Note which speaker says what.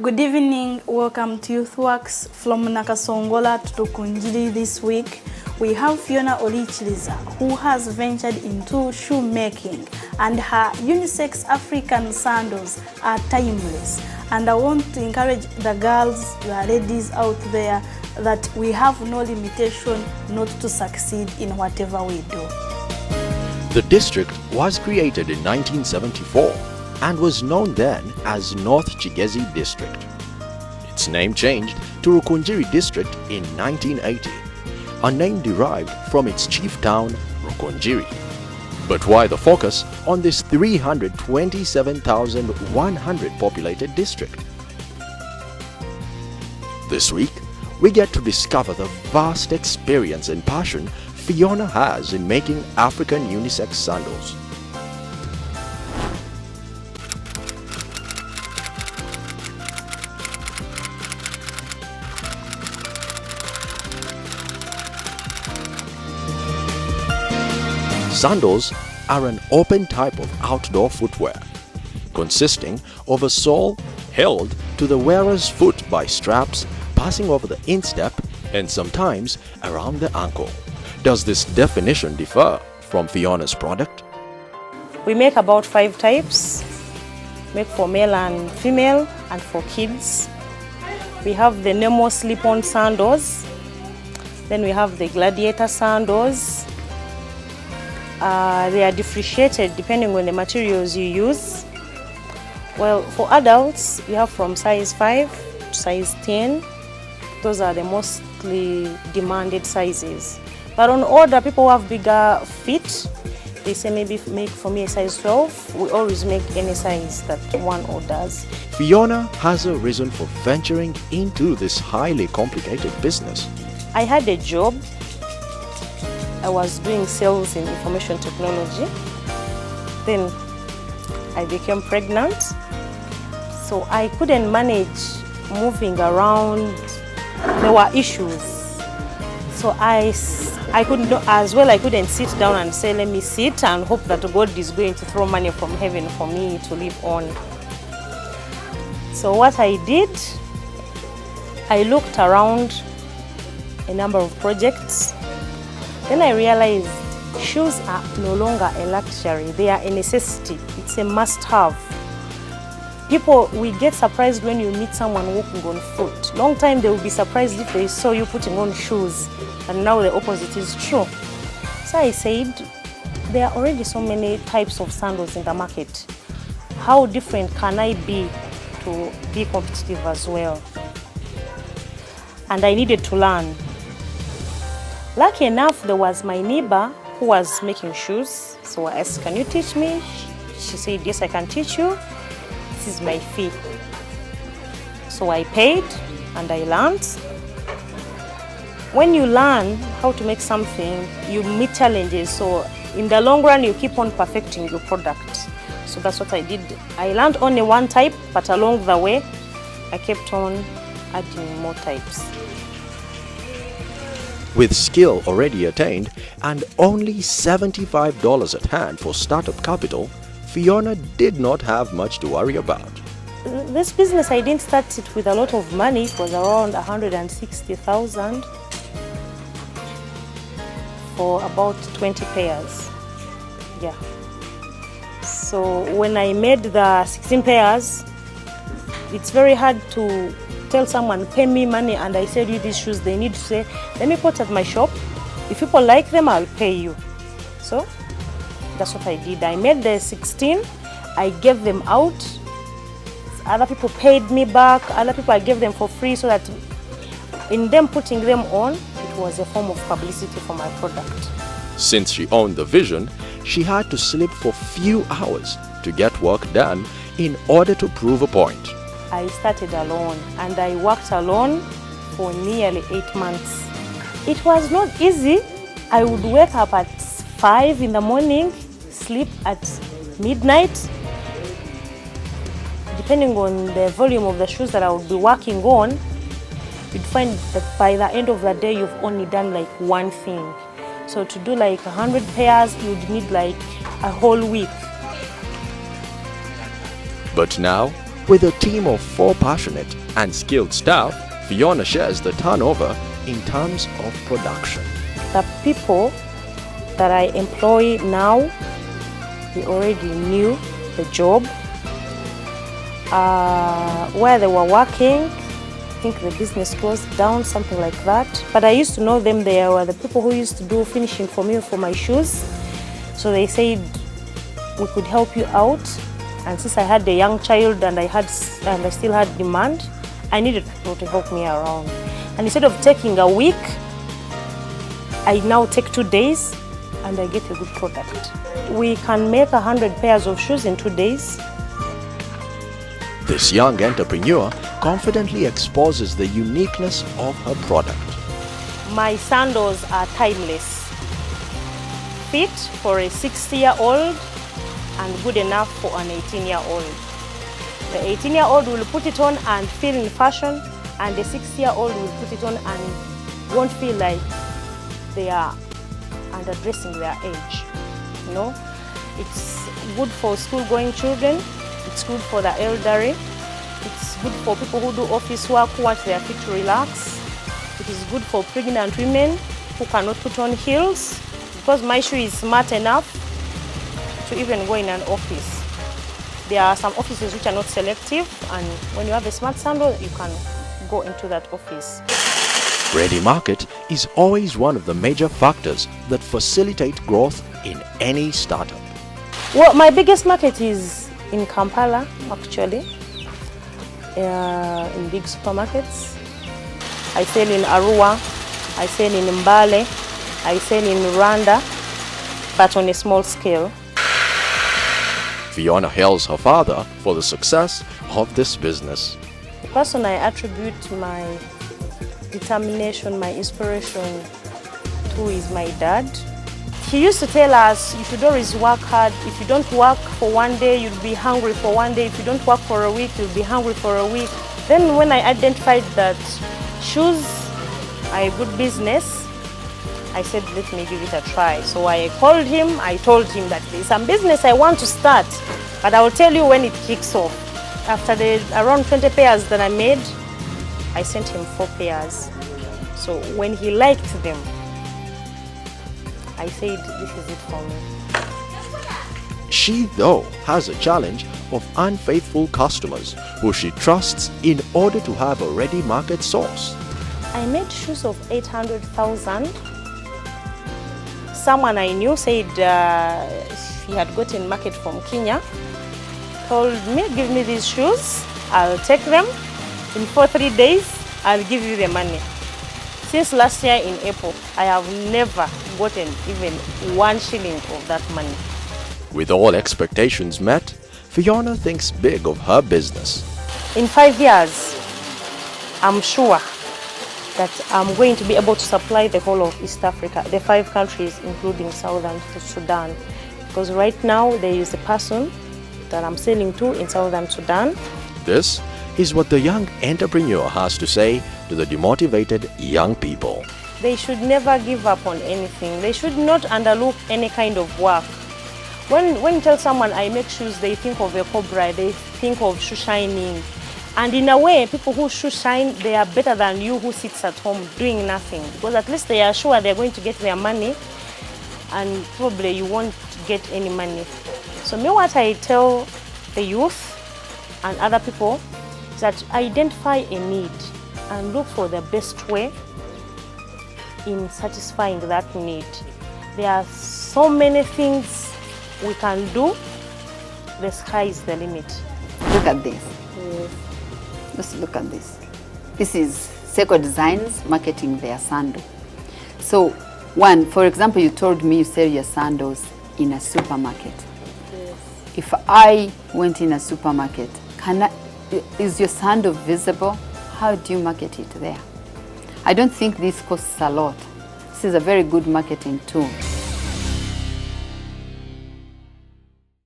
Speaker 1: Good evening, welcome to YouthWorks. From Nakasongola to Rukungiri this week, we have Fiona Olichiliza, who has ventured into shoemaking, and her unisex African sandals are timeless. And I want to encourage the girls, the ladies out there, that we have no limitation not to succeed in whatever we do.
Speaker 2: The district was created in 1974 and was known then as North Kigezi District. Its name changed to Rukungiri District in 1980, a name derived from its chief town, Rukungiri. But why the focus on this 327,100 populated district? This week, we get to discover the vast experience and passion Fiona has in making African unisex sandals. Sandals are an open type of outdoor footwear, consisting of a sole held to the wearer's foot by straps passing over the instep and sometimes around the ankle. Does this definition differ from Fiona's product?
Speaker 3: We make about 5 types. Make for male and female and for kids. We have the Nemo slip-on sandals. Then we have the Gladiator sandals. They are differentiated depending on the materials you use. Well, for adults, we have from size 5 to size 10. Those are the mostly demanded sizes. But on order, people who have bigger feet, they say maybe make for me a size 12. We always make any size that one orders.
Speaker 2: Fiona has a reason for venturing into this highly complicated business.
Speaker 3: I had a job. I was doing sales in information technology. Then I became pregnant. So I couldn't manage moving around. There were issues. So I couldn't, as well, I couldn't sit down and say, let me sit and hope that God is going to throw money from heaven for me to live on. So what I did, I looked around a number of projects. Then I realized shoes are no longer a luxury, they are a necessity. It's a must-have. People, we get surprised when you meet someone walking on foot. Long time they will be surprised if they saw you putting on shoes, and now the opposite is true. So I said, there are already so many types of sandals in the market. How different can I be to be competitive as well? And I needed to learn. Lucky enough, there was my neighbor who was making shoes. So I asked, can you teach me? She said, yes, I can teach you. This is my fee. So I paid and I learned. When you learn how to make something, you meet challenges. So in the long run, you keep on perfecting your product. So that's what I did. I learned only one type, but along the way, I kept on adding more types.
Speaker 2: With skill already attained and only $75 at hand for startup capital, Fiona did not have much to worry about.
Speaker 3: This business, I didn't start it with a lot of money. It was around 160,000 for about 20 pairs. Yeah. So when I made the 16 pairs, it's very hard to tell someone, pay me money, and I sell you these shoes. They need to say, let me put at my shop. If people like them, I'll pay you. So that's what I did. I made the 16, I gave them out. Other people paid me back, other people I gave them for free, so that in them putting them on, it was a form of publicity for my product.
Speaker 2: Since she owned the vision, she had to sleep for few hours to get work done in order to prove a point.
Speaker 3: I started alone and I worked alone for nearly 8 months. It was not easy. I would wake up at 5 in the morning, sleep at midnight. Depending on the volume of the shoes that I would be working on, you'd find that by the end of the day, you've only done like one thing. So to do like 100 pairs, you'd need like a whole week.
Speaker 2: But now, With a team of 4 passionate and skilled staff, Fiona shares the turnover in terms of production.
Speaker 3: The people that I employ now, they already knew the job. Where they were working, I think the business closed down, something like that. But I used to know them. They were the people who used to do finishing for me for my shoes. So they said we could help you out. And since I had a young child and I still had demand, I needed people to help me around. And instead of taking a week, I now take 2 days and I get a good product. We can make 100 pairs of shoes in 2 days.
Speaker 2: This young entrepreneur confidently exposes the uniqueness of her product.
Speaker 3: My sandals are timeless. Fit for a 60-year-old and good enough for an 18-year-old. The 18-year-old will put it on and feel in fashion, and the 60-year-old will put it on and won't feel like they are underdressing their age. You know, it's good for school-going children. It's good for the elderly. It's good for people who do office work, who want their feet to relax. It is good for pregnant women who cannot put on heels, because my shoe is smart enough to even go in an office. There are some offices which are not selective, and when you have a smart sandal, you can go into that office.
Speaker 2: Ready market is always one of the major factors that facilitate growth in any startup.
Speaker 3: Well, my biggest market is in Kampala, actually, in big supermarkets. I sell in Arua, I sell in Mbale, I sell in Rwanda, but on a small scale.
Speaker 2: Fiona hails her father for the success of this business.
Speaker 3: The person I attribute my determination, my inspiration to is my dad. He used to tell us, you should always work hard. If you don't work for one day, you'll be hungry for one day. If you don't work for a week, you'll be hungry for a week. Then when I identified that shoes are a good business, I said, let me give it a try. So I called him, I told him that there's some business I want to start, but I will tell you when it kicks off. After the around 20 pairs that I made, I sent him 4 pairs. So when he liked them, I said, this is it for me.
Speaker 2: She, though, has a challenge of unfaithful customers who she trusts in order to have a ready market source.
Speaker 3: I made shoes of 800,000. Someone I knew said he had gotten market from Kenya, told me, give me these shoes, I'll take them. In 3 days, I'll give you the money. Since last year in April, I have never gotten even 1 shilling of that money.
Speaker 2: With all expectations met, Fiona thinks big of her business.
Speaker 3: In 5 years, I'm sure that I'm going to be able to supply the whole of East Africa, the 5 countries, including Southern Sudan. Because right now, there is a person that I'm selling to in Southern Sudan.
Speaker 2: This is what the young entrepreneur has to say to the demotivated young people.
Speaker 3: They should never give up on anything. They should not underlook any kind of work. When you tell someone I make shoes, they think of a cobra, they think of shoe shining. And in a way, people who shoe shine, they are better than you who sits at home doing nothing. Because at least they are sure they're going to get their money, and probably you won't get any money. So me, what I tell the youth and other people is that identify a need and look for the best way in satisfying that need. There are so many things we can do. The sky is the limit.
Speaker 4: Look at this.
Speaker 3: Yes.
Speaker 4: Just look at this. This is Seco Designs marketing their sandal. So, for example, you told me you sell your sandals in a supermarket.
Speaker 3: Yes.
Speaker 4: If I went in a supermarket, is your sandal visible? How do you market it there? I don't think this costs a lot. This is a very good marketing tool.